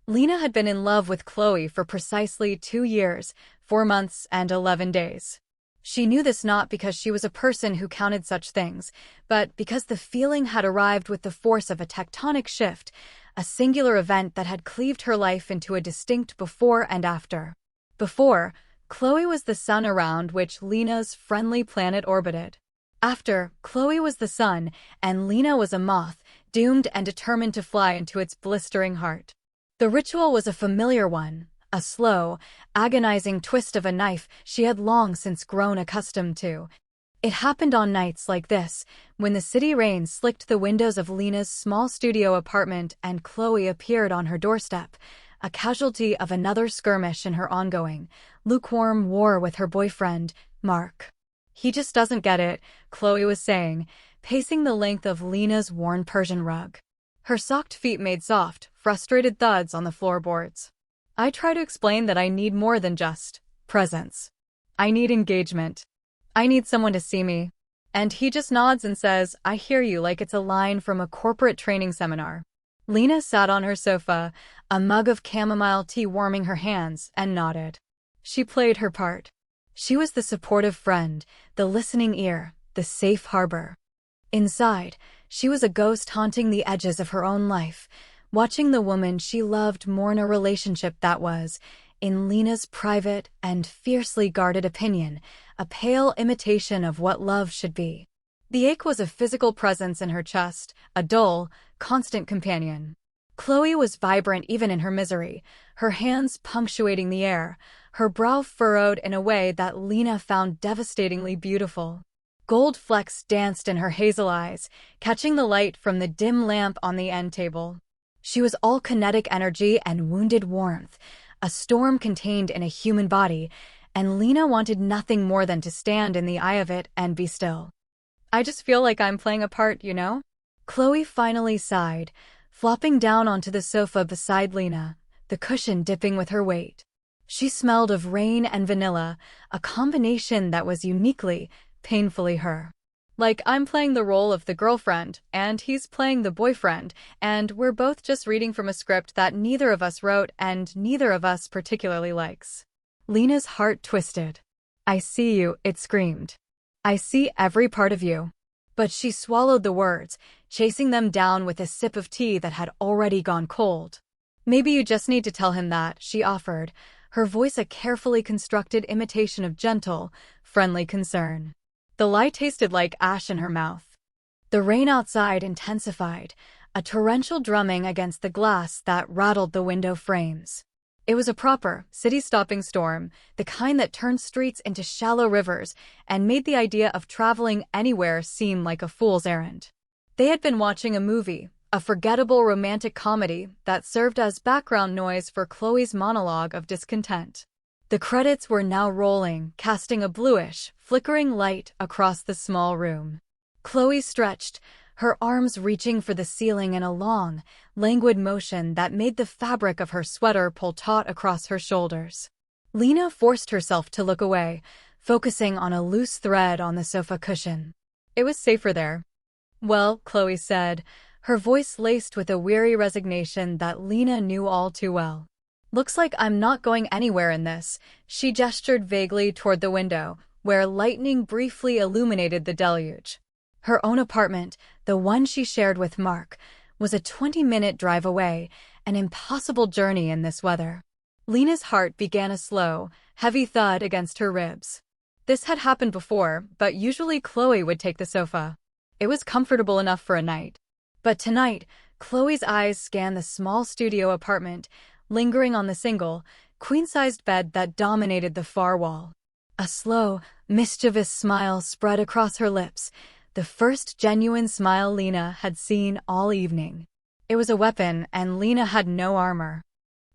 Lena had been in love with Chloe for precisely 2 years, 4 months, and 11 days. She knew this not because she was a person who counted such things, but because the feeling had arrived with the force of a tectonic shift, a singular event that had cleaved her life into a distinct before and after. Before, Chloe was the sun around which Lena's friendly planet orbited. After, Chloe was the sun, and Lena was a moth, doomed and determined to fly into its blistering heart. The ritual was a familiar one, a slow, agonizing twist of a knife she had long since grown accustomed to. It happened on nights like this, when the city rain slicked the windows of Lena's small studio apartment and Chloe appeared on her doorstep, a casualty of another skirmish in her ongoing, lukewarm war with her boyfriend, Mark. "He just doesn't get it," Chloe was saying, pacing the length of Lena's worn Persian rug. Her socked feet made soft, frustrated thuds on the floorboards. "I try to explain that I need more than just presence. I need engagement. I need someone to see me." And he just nods and says, "I hear you," like it's a line from a corporate training seminar. Lena sat on her sofa, a mug of chamomile tea warming her hands, and nodded. She played her part. She was the supportive friend, the listening ear, the safe harbor. Inside, she was a ghost haunting the edges of her own life, watching the woman she loved mourn a relationship that was, in Lena's private and fiercely guarded opinion, a pale imitation of what love should be. The ache was a physical presence in her chest, a dull, constant companion. Chloe was vibrant even in her misery, her hands punctuating the air, her brow furrowed in a way that Lena found devastatingly beautiful. Gold flecks danced in her hazel eyes, catching the light from the dim lamp on the end table. She was all kinetic energy and wounded warmth, a storm contained in a human body, and Lena wanted nothing more than to stand in the eye of it and be still. "I just feel like I'm playing a part, you know?" Chloe finally sighed, flopping down onto the sofa beside Lena, the cushion dipping with her weight. She smelled of rain and vanilla, a combination that was uniquely, painfully her. "Like I'm playing the role of the girlfriend, and he's playing the boyfriend, and we're both just reading from a script that neither of us wrote and neither of us particularly likes." Lena's heart twisted. "I see you," it screamed. "I see every part of you." But she swallowed the words, chasing them down with a sip of tea that had already gone cold. "Maybe you just need to tell him that," she offered, her voice a carefully constructed imitation of gentle, friendly concern. The lie tasted like ash in her mouth. The rain outside intensified, a torrential drumming against the glass that rattled the window frames. It was a proper, city-stopping storm, the kind that turned streets into shallow rivers and made the idea of traveling anywhere seem like a fool's errand. They had been watching a movie, a forgettable romantic comedy that served as background noise for Chloe's monologue of discontent. The credits were now rolling, casting a bluish, flickering light across the small room. Chloe stretched, her arms reaching for the ceiling in a long, languid motion that made the fabric of her sweater pull taut across her shoulders. Lena forced herself to look away, focusing on a loose thread on the sofa cushion. "It was safer there." "Well," Chloe said, her voice laced with a weary resignation that Lena knew all too well. "Looks like I'm not going anywhere in this." She gestured vaguely toward the window, where lightning briefly illuminated the deluge. Her own apartment, the one she shared with Mark, was a 20-minute drive away, an impossible journey in this weather. Lena's heart began a slow, heavy thud against her ribs. This had happened before, but usually Chloe would take the sofa. It was comfortable enough for a night. But tonight, Chloe's eyes scanned the small studio apartment, lingering on the single, queen-sized bed that dominated the far wall. A slow, mischievous smile spread across her lips, the first genuine smile Lena had seen all evening. It was a weapon, and Lena had no armor.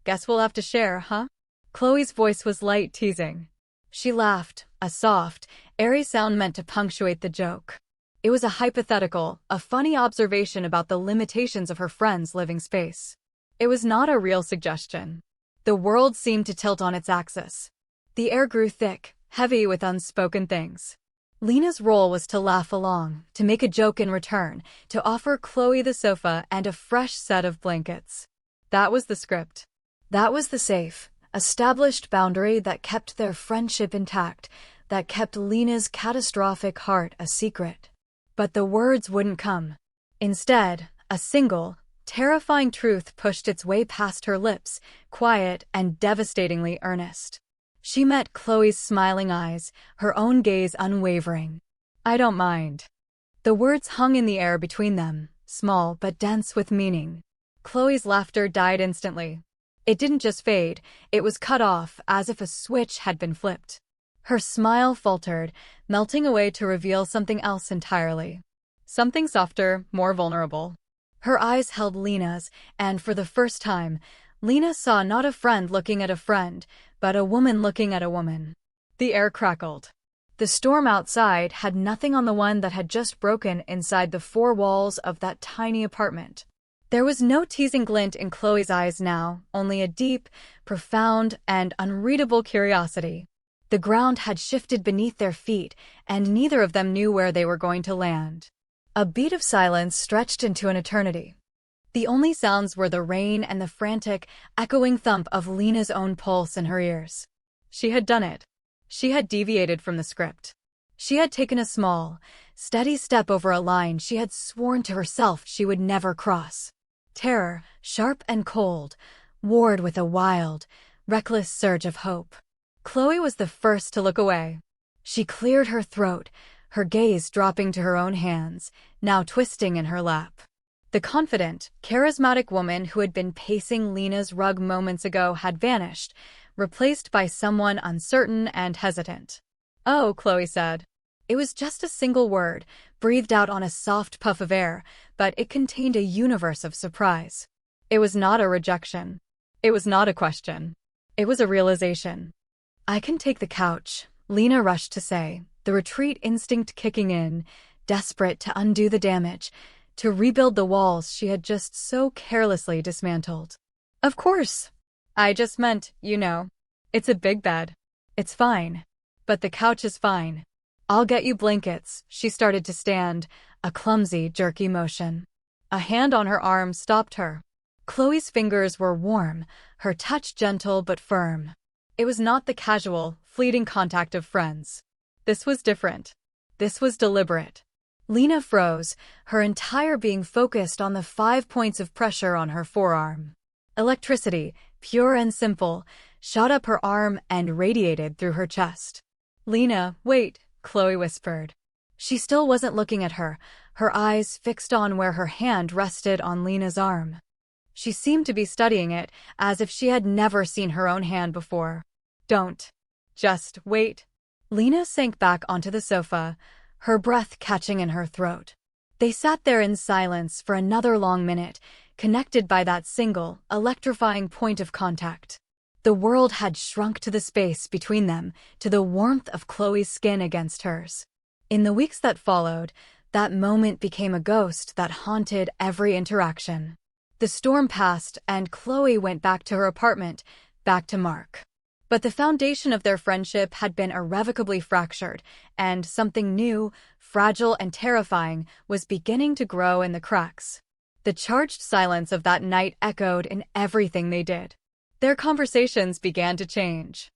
"Guess we'll have to share, huh?" Chloe's voice was light teasing. She laughed, a soft, airy sound meant to punctuate the joke. It was a hypothetical, a funny observation about the limitations of her friend's living space. It was not a real suggestion. The world seemed to tilt on its axis. The air grew thick, heavy with unspoken things. Lena's role was to laugh along, to make a joke in return, to offer Chloe the sofa and a fresh set of blankets. That was the script. That was the safe, established boundary that kept their friendship intact, that kept Lena's catastrophic heart a secret. But the words wouldn't come. Instead, a single, terrifying truth pushed its way past her lips, quiet and devastatingly earnest. She met Chloe's smiling eyes, her own gaze unwavering. "I don't mind." The words hung in the air between them, small but dense with meaning. Chloe's laughter died instantly. It didn't just fade, it was cut off as if a switch had been flipped. Her smile faltered, melting away to reveal something else entirely. Something softer, more vulnerable. Her eyes held Lena's, and for the first time, Lena saw not a friend looking at a friend, but a woman looking at a woman. The air crackled. The storm outside had nothing on the one that had just broken inside the four walls of that tiny apartment. There was no teasing glint in Chloe's eyes now, only a deep, profound, and unreadable curiosity. The ground had shifted beneath their feet, and neither of them knew where they were going to land. A beat of silence stretched into an eternity. The only sounds were the rain and the frantic, echoing thump of Lena's own pulse in her ears. She had done it. She had deviated from the script. She had taken a small, steady step over a line she had sworn to herself she would never cross. Terror, sharp and cold, warred with a wild, reckless surge of hope. Chloe was the first to look away. She cleared her throat, her gaze dropping to her own hands, now twisting in her lap. The confident, charismatic woman who had been pacing Lena's rug moments ago had vanished, replaced by someone uncertain and hesitant. "Oh," Chloe said. It was just a single word, breathed out on a soft puff of air, but it contained a universe of surprise. It was not a rejection. It was not a question. It was a realization. "I can take the couch," Lena rushed to say, the retreat instinct kicking in, desperate to undo the damage, to rebuild the walls she had just so carelessly dismantled. "Of course. I just meant, it's a big bed. It's fine. But the couch is fine. I'll get you blankets." She started to stand, a clumsy, jerky motion. A hand on her arm stopped her. Chloe's fingers were warm, her touch gentle but firm. It was not the casual, fleeting contact of friends. This was different. This was deliberate. Lena froze, her entire being focused on the 5 points of pressure on her forearm. Electricity, pure and simple, shot up her arm and radiated through her chest. "Lena, wait," Chloe whispered. She still wasn't looking at her, her eyes fixed on where her hand rested on Lena's arm. She seemed to be studying it, as if she had never seen her own hand before. "Don't. Just wait." Lena sank back onto the sofa, her breath catching in her throat. They sat there in silence for another long minute, connected by that single, electrifying point of contact. The world had shrunk to the space between them, to the warmth of Chloe's skin against hers. In the weeks that followed, that moment became a ghost that haunted every interaction. The storm passed, and Chloe went back to her apartment, back to Mark. But the foundation of their friendship had been irrevocably fractured, and something new, fragile and terrifying, was beginning to grow in the cracks. The charged silence of that night echoed in everything they did. Their conversations began to change.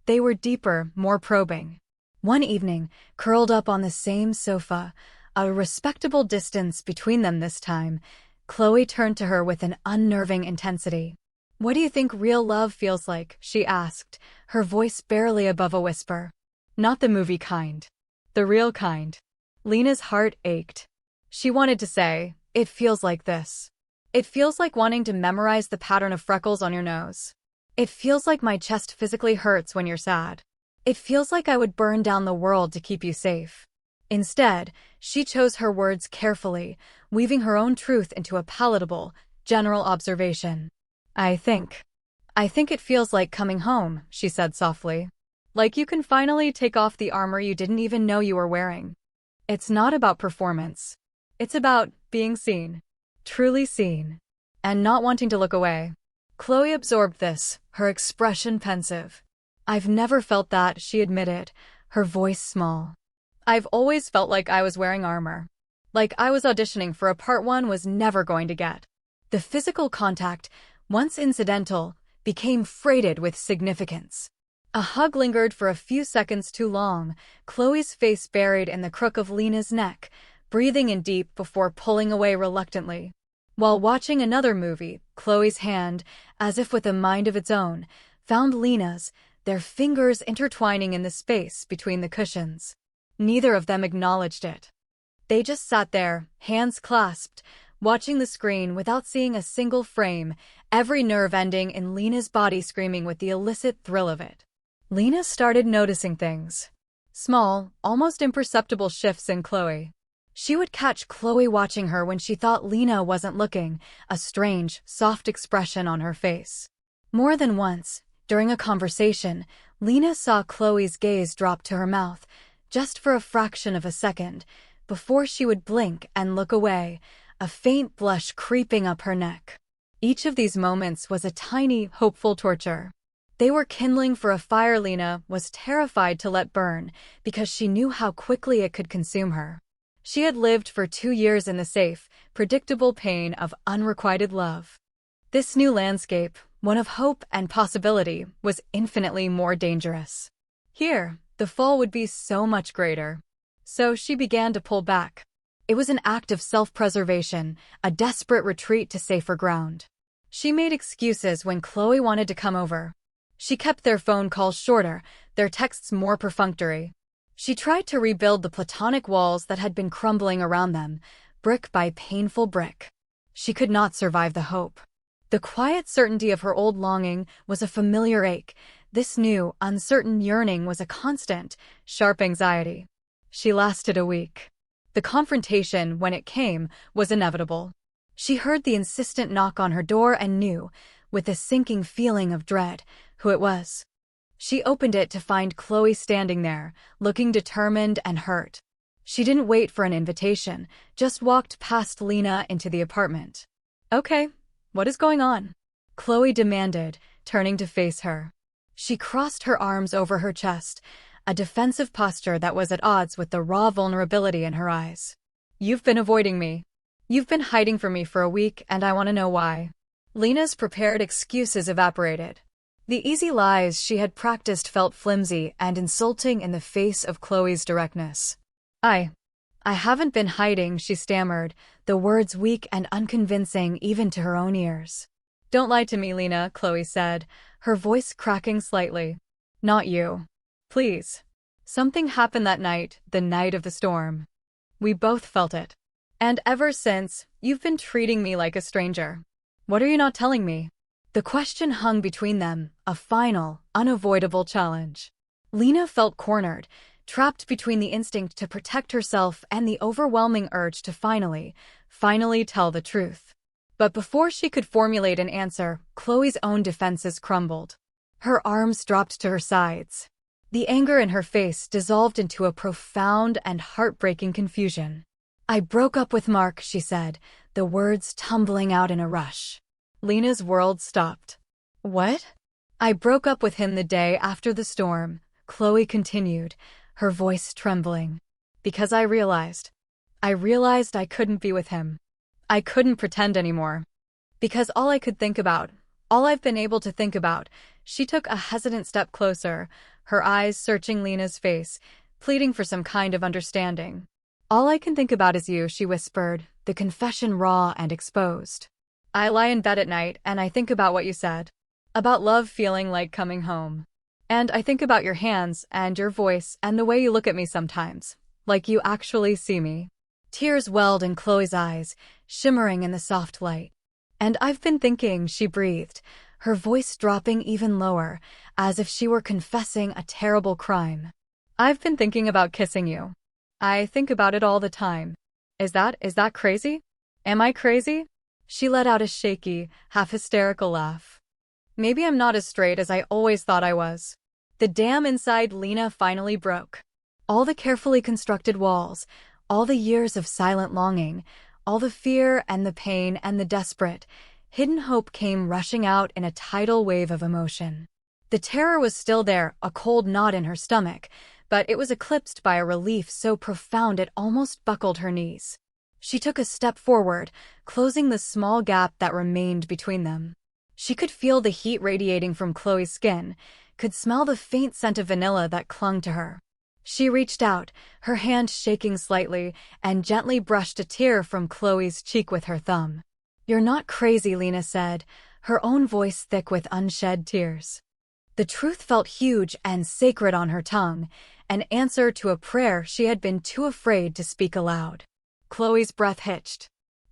They were deeper, more probing. One evening, curled up on the same sofa, a respectable distance between them this time, Chloe turned to her with an unnerving intensity. "What do you think real love feels like?" she asked, her voice barely above a whisper. "Not the movie kind. The real kind." Lena's heart ached. She wanted to say, "It feels like this. It feels like wanting to memorize the pattern of freckles on your nose. It feels like my chest physically hurts when you're sad. It feels like I would burn down the world to keep you safe." Instead, she chose her words carefully, weaving her own truth into a palatable, general observation. I think it feels like coming home," she said softly. "Like you can finally take off the armor you didn't even know you were wearing. It's not about performance. It's about being seen. Truly seen. And not wanting to look away." Chloe absorbed this, her expression pensive. "I've never felt that," she admitted, her voice small. "I've always felt like I was wearing armor. Like I was auditioning for a part one was never going to get." The physical contact, once incidental, became freighted with significance. A hug lingered for a few seconds too long, Chloe's face buried in the crook of Lena's neck, breathing in deep before pulling away reluctantly. While watching another movie, Chloe's hand, as if with a mind of its own, found Lena's, their fingers intertwining in the space between the cushions. Neither of them acknowledged it. They just sat there, hands clasped, watching the screen without seeing a single frame, every nerve ending in Lena's body screaming with the illicit thrill of it. Lena started noticing things. Small, almost imperceptible shifts in Chloe. She would catch Chloe watching her when she thought Lena wasn't looking, a strange, soft expression on her face. More than once, during a conversation, Lena saw Chloe's gaze drop to her mouth, just for a fraction of a second, before she would blink and look away, a faint blush creeping up her neck. Each of these moments was a tiny, hopeful torture. They were kindling for a fire Lena was terrified to let burn, because she knew how quickly it could consume her. She had lived for 2 years in the safe, predictable pain of unrequited love. This new landscape, one of hope and possibility, was infinitely more dangerous. Here, the fall would be so much greater. So she began to pull back. It was an act of self-preservation, a desperate retreat to safer ground. She made excuses when Chloe wanted to come over. She kept their phone calls shorter, their texts more perfunctory. She tried to rebuild the platonic walls that had been crumbling around them, brick by painful brick. She could not survive the hope. The quiet certainty of her old longing was a familiar ache. This new, uncertain yearning was a constant, sharp anxiety. She lasted a week. The confrontation, when it came, was inevitable. She heard the insistent knock on her door and knew, with a sinking feeling of dread, who it was. She opened it to find Chloe standing there, looking determined and hurt. She didn't wait for an invitation, just walked past Lena into the apartment. "Okay, what is going on?" Chloe demanded, turning to face her. She crossed her arms over her chest, a defensive posture that was at odds with the raw vulnerability in her eyes. "You've been avoiding me. You've been hiding from me for a week, and I want to know why." Lena's prepared excuses evaporated. The easy lies she had practiced felt flimsy and insulting in the face of Chloe's directness. I haven't been hiding," she stammered, the words weak and unconvincing even to her own ears. "Don't lie to me, Lena," Chloe said, her voice cracking slightly. "Not you. Please. Something happened that night, the night of the storm. We both felt it. And ever since, you've been treating me like a stranger. What are you not telling me?" The question hung between them, a final, unavoidable challenge. Lena felt cornered, trapped between the instinct to protect herself and the overwhelming urge to finally tell the truth. But before she could formulate an answer, Chloe's own defenses crumbled. Her arms dropped to her sides. The anger in her face dissolved into a profound and heartbreaking confusion. "I broke up with Mark," she said, the words tumbling out in a rush. Lena's world stopped. "What?" "I broke up with him the day after the storm," Chloe continued, her voice trembling. "Because I realized I couldn't be with him. I couldn't pretend anymore. Because all I could think about, all I've been able to think about." She took a hesitant step closer, her eyes searching Lena's face, pleading for some kind of understanding. "All I can think about is you," she whispered, the confession raw and exposed. "I lie in bed at night and I think about what you said. About love feeling like coming home. And I think about your hands and your voice and the way you look at me sometimes, like you actually see me." Tears welled in Chloe's eyes, shimmering in the soft light. "And I've been thinking," she breathed, her voice dropping even lower, as if she were confessing a terrible crime. "I've been thinking about kissing you. I think about it all the time. Is that crazy? Am I crazy?" She let out a shaky, half-hysterical laugh. "Maybe I'm not as straight as I always thought I was." The dam inside Lena finally broke. All the carefully constructed walls, all the years of silent longing, all the fear and the pain and the desperate, hidden hope came rushing out in a tidal wave of emotion. The terror was still there, a cold knot in her stomach, but it was eclipsed by a relief so profound it almost buckled her knees. She took a step forward, closing the small gap that remained between them. She could feel the heat radiating from Chloe's skin, could smell the faint scent of vanilla that clung to her. She reached out, her hand shaking slightly, and gently brushed a tear from Chloe's cheek with her thumb. "You're not crazy," Lena said, her own voice thick with unshed tears. The truth felt huge and sacred on her tongue, an answer to a prayer she had been too afraid to speak aloud. Chloe's breath hitched.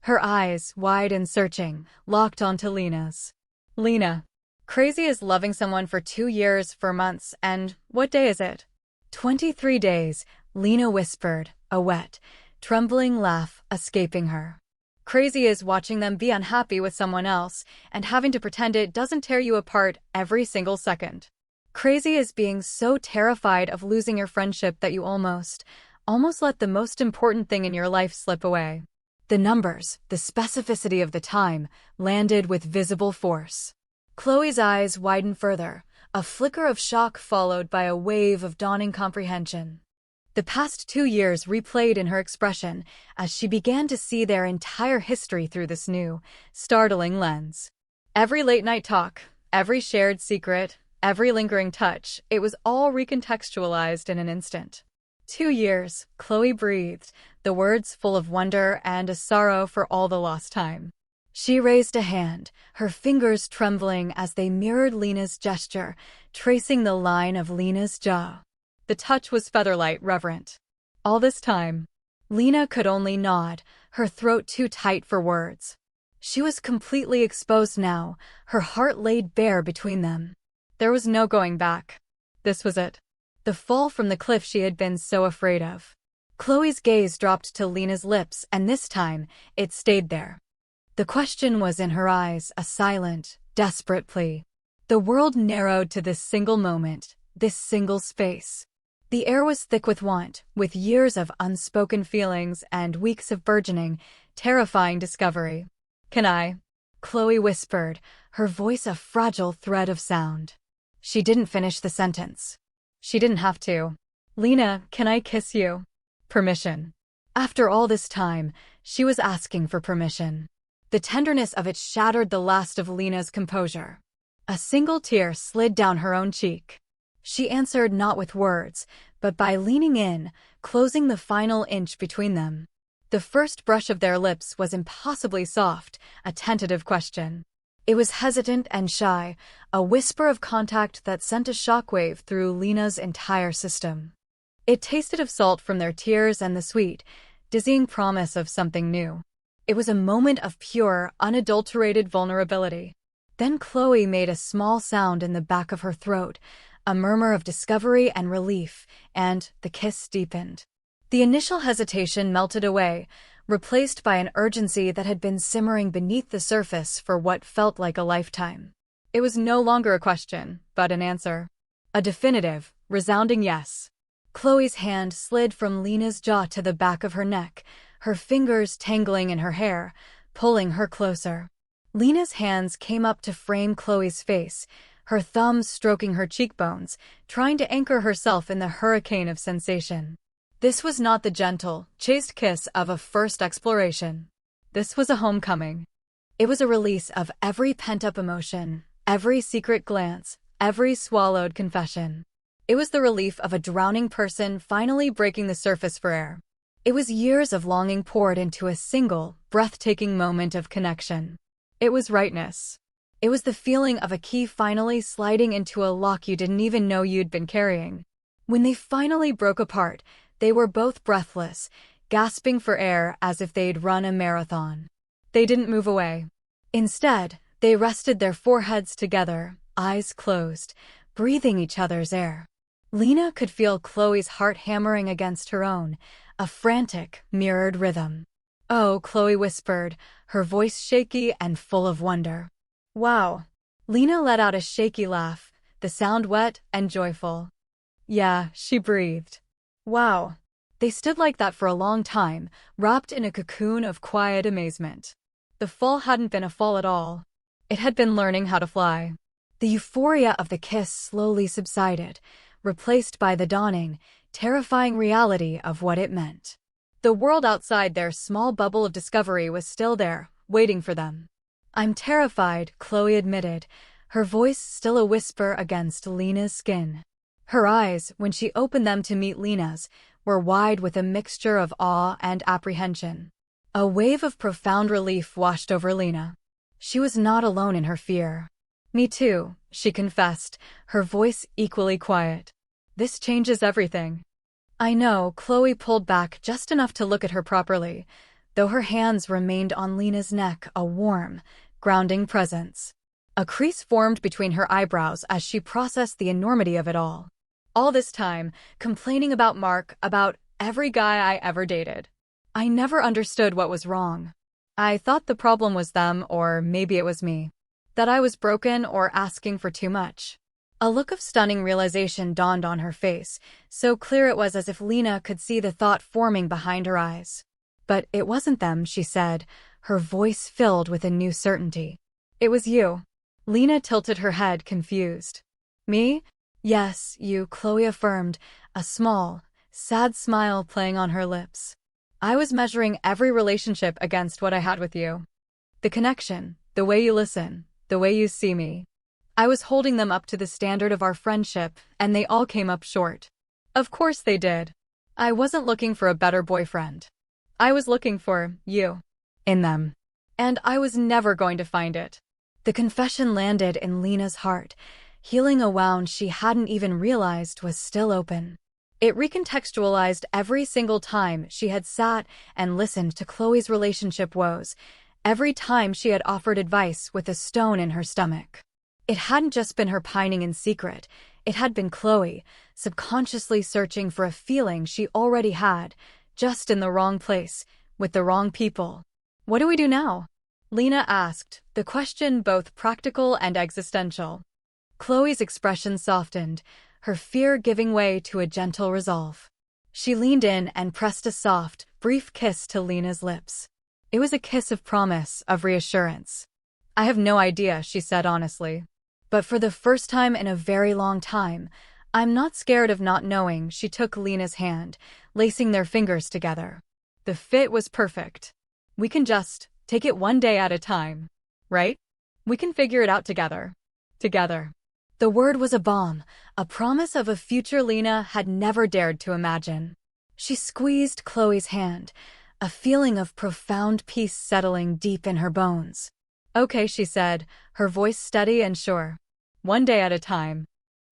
Her eyes, wide and searching, locked onto Lena's. "Lena, crazy is loving someone for 2 years, for months, and what day is it?" 23 days, Lena whispered, a wet, trembling laugh escaping her. "Crazy is watching them be unhappy with someone else and having to pretend it doesn't tear you apart every single second. Crazy is being so terrified of losing your friendship that you almost let the most important thing in your life slip away." The numbers, the specificity of the time, landed with visible force. Chloe's eyes widened further, a flicker of shock followed by a wave of dawning comprehension. The past 2 years replayed in her expression as she began to see their entire history through this new, startling lens. Every late-night talk, every shared secret, every lingering touch, it was all recontextualized in an instant. 2 years, Chloe breathed, the words full of wonder and a sorrow for all the lost time. She raised a hand, her fingers trembling as they mirrored Lena's gesture, tracing the line of Lena's jaw. The touch was featherlight, reverent. All this time, Lena could only nod, her throat too tight for words. She was completely exposed now, her heart laid bare between them. There was no going back. This was it. The fall from the cliff she had been so afraid of. Chloe's gaze dropped to Lena's lips, and this time, it stayed there. The question was in her eyes, a silent, desperate plea. The world narrowed to this single moment, this single space. The air was thick with want, with years of unspoken feelings and weeks of burgeoning, terrifying discovery. "Can I?" Chloe whispered, her voice a fragile thread of sound. She didn't finish the sentence. She didn't have to. "Lena, can I kiss you?" Permission. After all this time, she was asking for permission. The tenderness of it shattered the last of Lena's composure. A single tear slid down her own cheek. She answered not with words, but by leaning in, closing the final inch between them. The first brush of their lips was impossibly soft, a tentative question. It was hesitant and shy, a whisper of contact that sent a shockwave through Lena's entire system. It tasted of salt from their tears and the sweet, dizzying promise of something new. It was a moment of pure, unadulterated vulnerability. Then Chloe made a small sound in the back of her throat, a murmur of discovery and relief, and the kiss deepened. The initial hesitation melted away, replaced by an urgency that had been simmering beneath the surface for what felt like a lifetime. It was no longer a question, but an answer. A definitive, resounding yes. Chloe's hand slid from Lena's jaw to the back of her neck, her fingers tangling in her hair, pulling her closer. Lena's hands came up to frame Chloe's face, her thumbs stroking her cheekbones, trying to anchor herself in the hurricane of sensation. This was not the gentle, chaste kiss of a first exploration. This was a homecoming. It was a release of every pent-up emotion, every secret glance, every swallowed confession. It was the relief of a drowning person finally breaking the surface for air. It was years of longing poured into a single, breathtaking moment of connection. It was rightness. It was the feeling of a key finally sliding into a lock you didn't even know you'd been carrying. When they finally broke apart, they were both breathless, gasping for air as if they'd run a marathon. They didn't move away. Instead, they rested their foreheads together, eyes closed, breathing each other's air. Lena could feel Chloe's heart hammering against her own, a frantic, mirrored rhythm. "Oh," Chloe whispered, her voice shaky and full of wonder. "Wow." Lena let out a shaky laugh, the sound wet and joyful. "Yeah," she breathed. "Wow." They stood like that for a long time, wrapped in a cocoon of quiet amazement. The fall hadn't been a fall at all. It had been learning how to fly. The euphoria of the kiss slowly subsided, replaced by the dawning, terrifying reality of what it meant. The world outside their small bubble of discovery was still there, waiting for them. I'm terrified, Chloe admitted, her voice still a whisper against Lena's skin. Her eyes, when she opened them to meet Lena's, were wide with a mixture of awe and apprehension. A wave of profound relief washed over Lena. She was not alone in her fear. Me too, she confessed, her voice equally quiet. This changes everything. I know, Chloe pulled back just enough to look at her properly, though her hands remained on Lena's neck, a warm, grounding presence. A crease formed between her eyebrows as she processed the enormity of it all. All this time, complaining about Mark, about every guy I ever dated. I never understood what was wrong. I thought the problem was them, or maybe it was me. That I was broken or asking for too much. A look of stunning realization dawned on her face, so clear it was as if Lena could see the thought forming behind her eyes. But it wasn't them, she said, her voice filled with a new certainty. It was you. Lena tilted her head, confused. Me? Yes, you, Chloe affirmed, a small, sad smile playing on her lips. I was measuring every relationship against what I had with you. The connection, the way you listen, the way you see me. I was holding them up to the standard of our friendship, and they all came up short. Of course they did. I wasn't looking for a better boyfriend. I was looking for you in them. And I was never going to find it. The confession landed in Lena's heart, healing a wound she hadn't even realized was still open. It recontextualized every single time she had sat and listened to Chloe's relationship woes, every time she had offered advice with a stone in her stomach. It hadn't just been her pining in secret, it had been Chloe, subconsciously searching for a feeling she already had, just in the wrong place, with the wrong people. What do we do now? Lena asked, the question both practical and existential. Chloe's expression softened, her fear giving way to a gentle resolve. She leaned in and pressed a soft, brief kiss to Lena's lips. It was a kiss of promise, of reassurance. I have no idea, she said honestly. But for the first time in a very long time, I'm not scared of not knowing. She took Lena's hand, lacing their fingers together. The fit was perfect. We can just take it one day at a time, right? We can figure it out together. Together. The word was a balm, a promise of a future Lena had never dared to imagine. She squeezed Chloe's hand, a feeling of profound peace settling deep in her bones. Okay, she said, her voice steady and sure. One day at a time.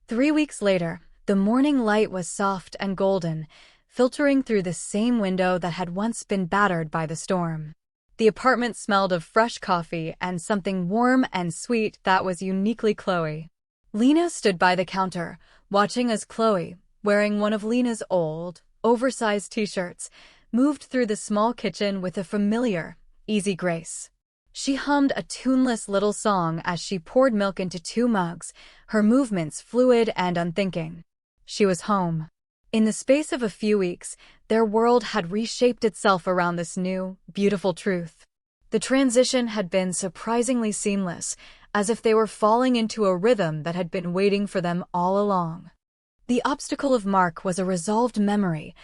3 weeks later, the morning light was soft and golden, filtering through the same window that had once been battered by the storm. The apartment smelled of fresh coffee and something warm and sweet that was uniquely Chloe. Lena stood by the counter, watching as Chloe, wearing one of Lena's old, oversized t-shirts, moved through the small kitchen with a familiar, easy grace. She hummed a tuneless little song as she poured milk into 2 mugs, her movements fluid and unthinking. She was home. In the space of a few weeks, their world had reshaped itself around this new, beautiful truth. The transition had been surprisingly seamless, as if they were falling into a rhythm that had been waiting for them all along. The obstacle of Mark was a resolved memory,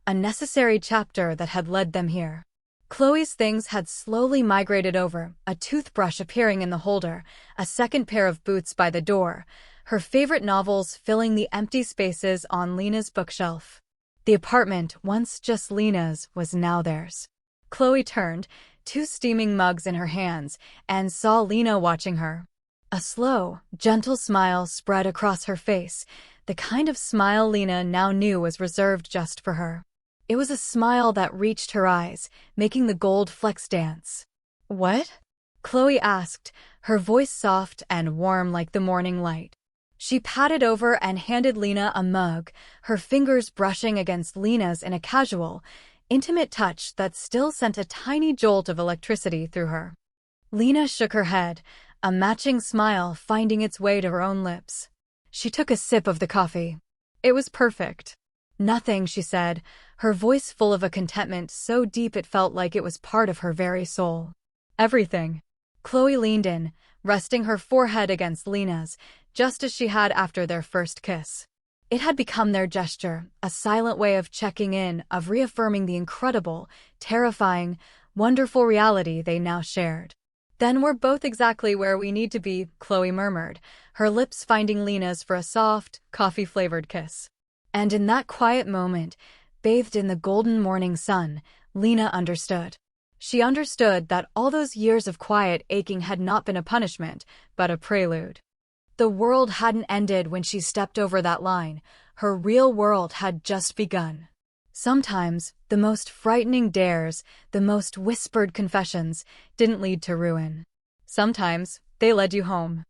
a necessary chapter that had led them here. Chloe's things had slowly migrated over, a toothbrush appearing in the holder, a second pair of boots by the door, her favorite novels filling the empty spaces on Lena's bookshelf. The apartment, once just Lena's, was now theirs. Chloe turned, 2 steaming mugs in her hands, and saw Lena watching her. A slow, gentle smile spread across her face, the kind of smile Lena now knew was reserved just for her. It was a smile that reached her eyes, making the gold flecks dance. What? Chloe asked, her voice soft and warm like the morning light. She patted over and handed Lena a mug, her fingers brushing against Lena's in a casual, intimate touch that still sent a tiny jolt of electricity through her. Lena shook her head, a matching smile finding its way to her own lips. She took a sip of the coffee. It was perfect. Nothing, she said, her voice full of a contentment so deep it felt like it was part of her very soul. Everything. Chloe leaned in, resting her forehead against Lena's, just as she had after their first kiss. It had become their gesture, a silent way of checking in, of reaffirming the incredible, terrifying, wonderful reality they now shared. Then we're both exactly where we need to be, Chloe murmured, her lips finding Lena's for a soft, coffee-flavored kiss. And in that quiet moment, bathed in the golden morning sun, Lena understood. She understood that all those years of quiet aching had not been a punishment, but a prelude. The world hadn't ended when she stepped over that line. Her real world had just begun. Sometimes, the most frightening dares, the most whispered confessions, didn't lead to ruin. Sometimes, they led you home.